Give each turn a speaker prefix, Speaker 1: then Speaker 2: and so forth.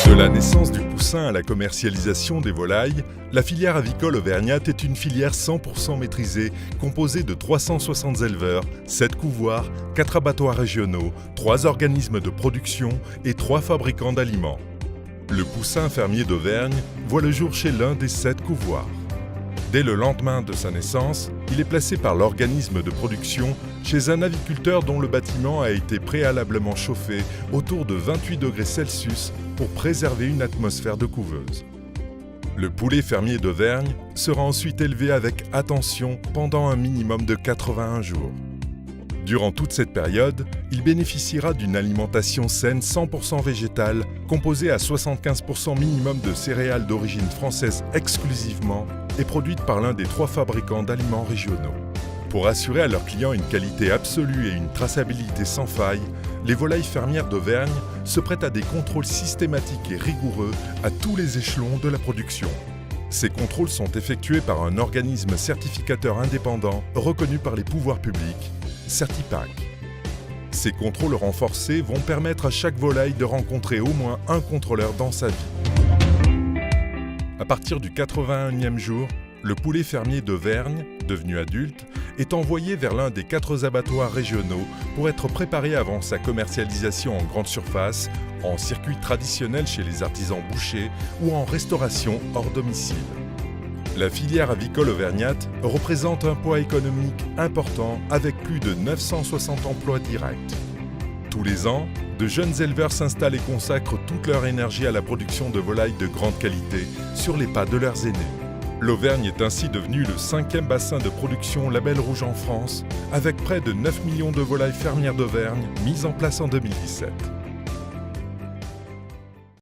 Speaker 1: De la naissance du poussin à la commercialisation des volailles, la filière avicole auvergnate est une filière 100% maîtrisée, composée de 360 éleveurs, 7 couvoirs, 4 abattoirs régionaux, 3 organismes de production et 3 fabricants d'aliments. Le poussin fermier d'Auvergne voit le jour chez l'un des 7 couvoirs. Dès le lendemain de sa naissance, il est placé par l'organisme de production chez un aviculteur dont le bâtiment a été préalablement chauffé autour de 28 degrés Celsius pour préserver une atmosphère de couveuse. Le poulet fermier d'Auvergne sera ensuite élevé avec attention pendant un minimum de 81 jours. Durant toute cette période, il bénéficiera d'une alimentation saine 100% végétale, composée à 75% minimum de céréales d'origine française exclusivement et produite par l'un des 3 fabricants d'aliments régionaux. Pour assurer à leurs clients une qualité absolue et une traçabilité sans faille, les volailles fermières d'Auvergne se prêtent à des contrôles systématiques et rigoureux à tous les échelons de la production. Ces contrôles sont effectués par un organisme certificateur indépendant reconnu par les pouvoirs publics, Certipac. Ces contrôles renforcés vont permettre à chaque volaille de rencontrer au moins un contrôleur dans sa vie. À partir du 81e jour, le poulet fermier d'Auvergne, devenu adulte, est envoyé vers l'un des 4 abattoirs régionaux pour être préparé avant sa commercialisation en grande surface, en circuit traditionnel chez les artisans bouchers ou en restauration hors domicile. La filière avicole auvergnate représente un poids économique important avec plus de 960 emplois directs. Tous les ans, de jeunes éleveurs s'installent et consacrent toute leur énergie à la production de volailles de grande qualité sur les pas de leurs aînés. L'Auvergne est ainsi devenue le 5e bassin de production Label Rouge en France, avec près de 9 millions de volailles fermières d'Auvergne mises en place en 2017.